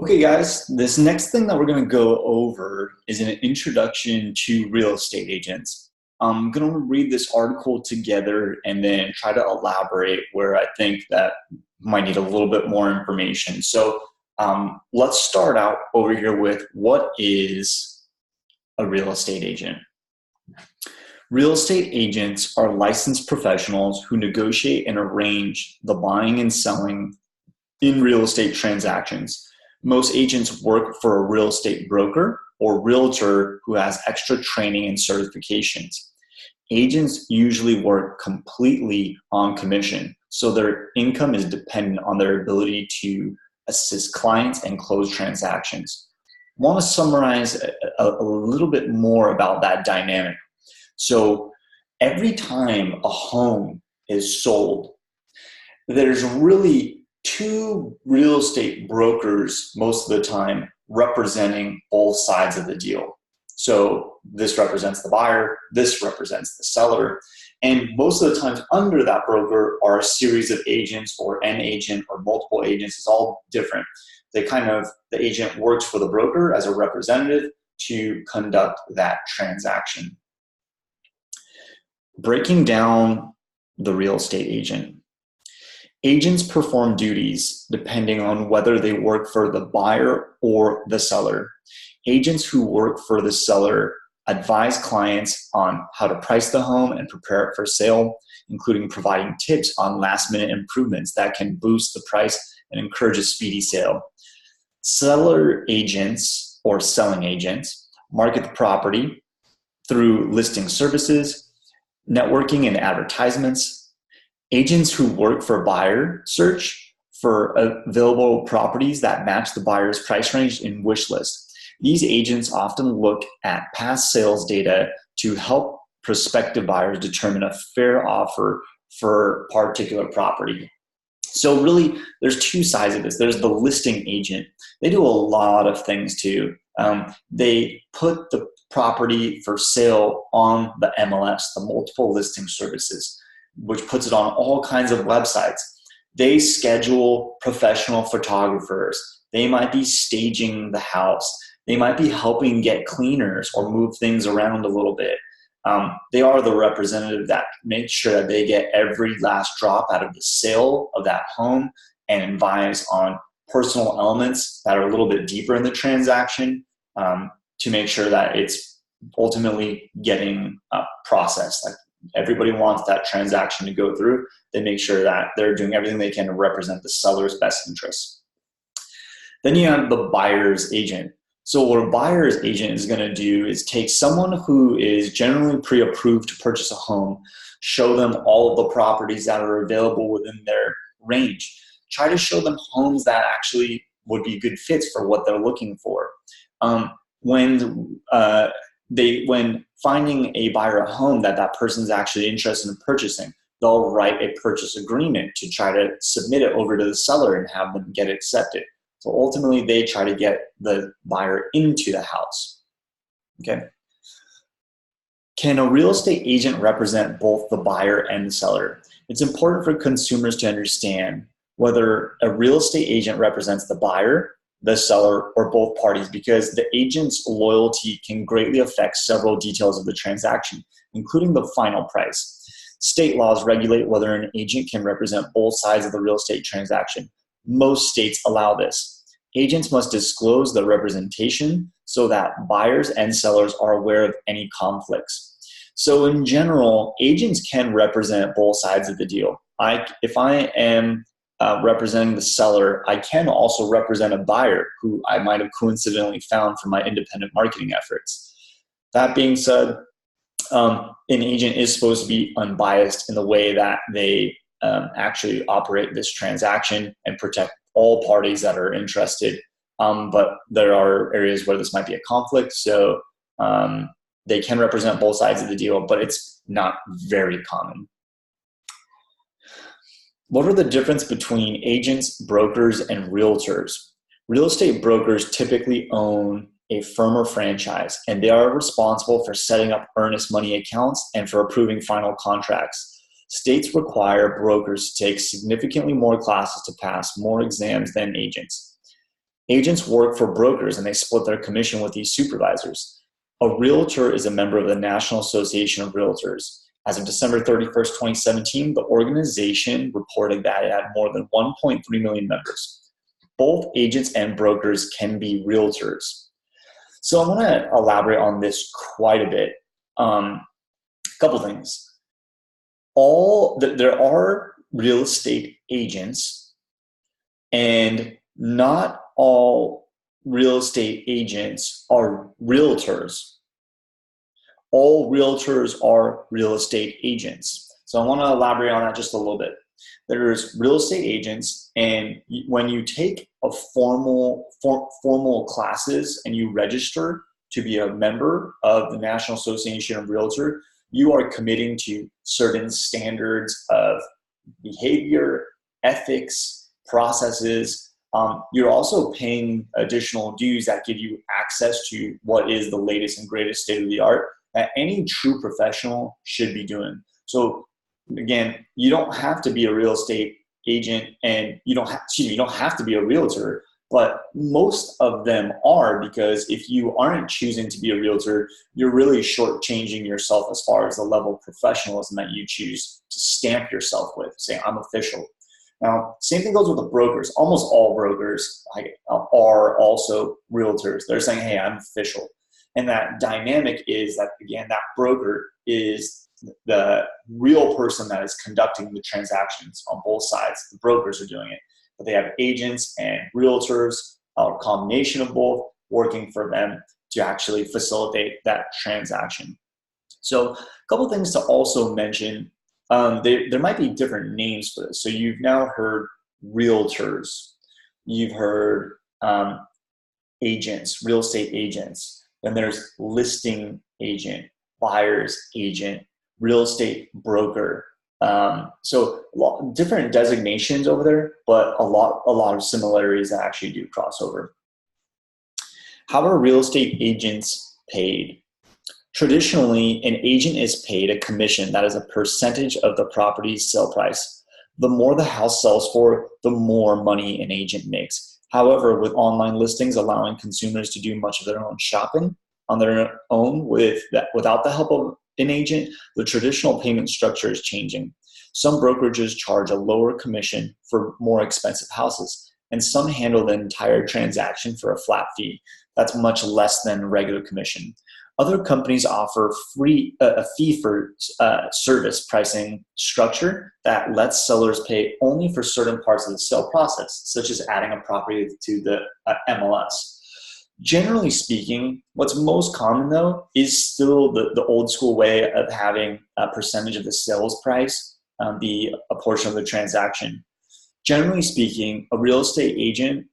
Okay, guys, this next thing that we're going to go over is an introduction to real estate agents. I'm going to read this article together and then try to elaborate where I think that might need a little bit more information. So let's start out over here with what is a real estate agent. Real estate agents are licensed professionals who negotiate and arrange the buying and selling in real estate transactions. Most agents work for a real estate broker or realtor who has extra training and certifications. Agents usually work completely on commission, so their income is dependent on their ability to assist clients and close transactions. I want to summarize a little bit more about that dynamic. So every time a home is sold, there's really two real estate brokers most of the time representing both sides of the deal. So this represents the buyer, this represents the seller, and most of the times under that broker are a series of agents or an agent or multiple agents. It's all different. The agent works for the broker as a representative to conduct that transaction. Breaking down the real estate agent. Agents perform duties depending on whether they work for the buyer or the seller. Agents who work for the seller advise clients on how to price the home and prepare it for sale, including providing tips on last-minute improvements that can boost the price and encourage a speedy sale. Seller agents or selling agents market the property through listing services, networking and advertisements. Agents who work for buyer search for available properties that match the buyer's price range in wish list. These agents often look at past sales data to help prospective buyers determine a fair offer for a particular property. So really, there's two sides of this. There's the listing agent. They do a lot of things too. They put the property for sale on the MLS, the multiple listing services, which puts it on all kinds of websites. They schedule professional photographers. They might be staging the house. They might be helping get cleaners or move things around a little bit. They are the representative that makes sure that they get every last drop out of the sale of that home and advise on personal elements that are a little bit deeper in the transaction to make sure that it's ultimately getting processed. Like, everybody wants that transaction to go through. They make sure that they're doing everything they can to represent the seller's best interests. Then you have the buyer's agent. So what a buyer's agent is going to do is take someone who is generally pre-approved to purchase a home, show them all of the properties that are available within their range, try to show them homes that actually would be good fits for what they're looking for. When finding a buyer a home that person's actually interested in purchasing, they'll write a purchase agreement to try to submit it over to the seller and have them get accepted. So ultimately, they try to get the buyer into the house. Okay. Can a real estate agent represent both the buyer and the seller? It's important for consumers to understand whether a real estate agent represents the buyer, the seller, or both parties, because the agent's loyalty can greatly affect several details of the transaction, including the final price. State laws regulate whether an agent can represent both sides of the real estate transaction. Most states allow this. Agents must disclose the representation so that buyers and sellers are aware of any conflicts. So in general, agents can represent both sides of the deal. If I am representing the seller, I can also represent a buyer who I might have coincidentally found from my independent marketing efforts. That being said, an agent is supposed to be unbiased in the way that they actually operate this transaction and protect all parties that are interested. But there are areas where this might be a conflict, so they can represent both sides of the deal, but it's not very common. What are the difference between agents, brokers, and realtors? Real estate brokers typically own a firm or franchise, and they are responsible for setting up earnest money accounts and for approving final contracts. States require brokers to take significantly more classes to pass more exams than agents. Agents work for brokers and they split their commission with these supervisors. A realtor is a member of the National Association of Realtors. As of December 31st, 2017, the organization reported that it had more than 1.3 million members. Both agents and brokers can be realtors. So I'm going to elaborate on this quite a bit. Couple things. There are real estate agents, and not all real estate agents are realtors. All realtors are real estate agents. So I want to elaborate on that just a little bit. There's real estate agents, and when you take a formal classes and you register to be a member of the National Association of Realtors, you are committing to certain standards of behavior, ethics, processes. You're also paying additional dues that give you access to what is the latest and greatest state of the art that any true professional should be doing. So again, you don't have to be a real estate agent, and you don't have to be a realtor, but most of them are, because if you aren't choosing to be a realtor, you're really shortchanging yourself as far as the level of professionalism that you choose to stamp yourself with, say, I'm official. Now, same thing goes with the brokers. Almost all brokers are also realtors. They're saying, hey, I'm official. And that dynamic is that, again, that broker is the real person that is conducting the transactions on both sides. The brokers are doing it. But they have agents and realtors, a combination of both, working for them to actually facilitate that transaction. So a couple things to also mention. There might be different names for this. So you've now heard realtors. You've heard agents, real estate agents. Then there's listing agent, buyer's agent, real estate broker. So different designations over there, but a lot of similarities that actually do cross over. How are real estate agents paid? Traditionally, an agent is paid a commission that is a percentage of the property's sale price. The more the house sells for, the more money an agent makes. However, with online listings allowing consumers to do much of their own shopping on their own without the help of an agent, the traditional payment structure is changing. Some brokerages charge a lower commission for more expensive houses, and some handle the entire transaction for a flat fee. That's much less than regular commission. Other companies offer a fee for service pricing structure that lets sellers pay only for certain parts of the sale process, such as adding a property to the MLS. Generally speaking, what's most common though is still the old school way of having a percentage of the sales price be a portion of the transaction. Generally speaking, a real estate agent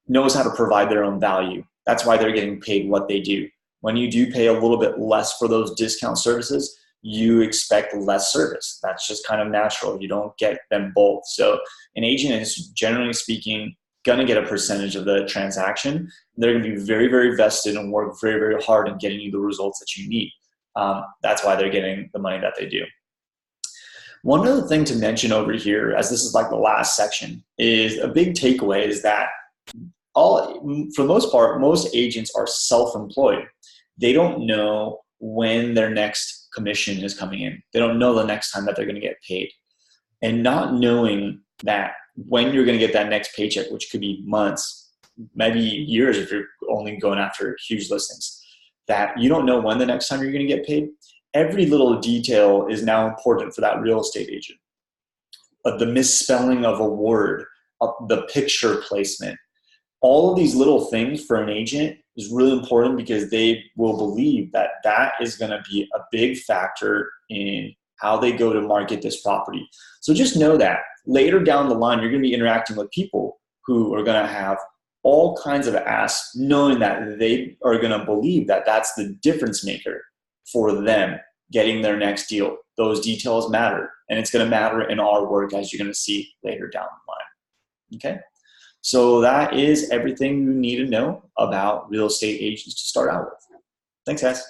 knows how to provide their own value. That's why they're getting paid what they do. When you do pay a little bit less for those discount services, you expect less service. That's just kind of natural. You don't get them both. So an agent is, generally speaking, going to get a percentage of the transaction. They're going to be very, very vested and work very, very hard in getting you the results that you need. That's why they're getting the money that they do. One other thing to mention over here, as this is like the last section, is a big takeaway is that for the most part, most agents are self-employed. They don't know when their next commission is coming in. They don't know the next time that they're going to get paid. And not knowing that when you're going to get that next paycheck, which could be months, maybe years if you're only going after huge listings, that you don't know when the next time you're going to get paid. Every little detail is now important for that real estate agent. But the misspelling of a word, the picture placement, all of these little things for an agent is really important, because they will believe that that is going to be a big factor in how they go to market this property. So just know that later down the line, you're going to be interacting with people who are going to have all kinds of asks, knowing that they are going to believe that that's the difference maker for them getting their next deal. Those details matter, and it's going to matter in our work, as you're going to see later down the line. Okay? So that is everything you need to know about real estate agents to start out with. Thanks, guys.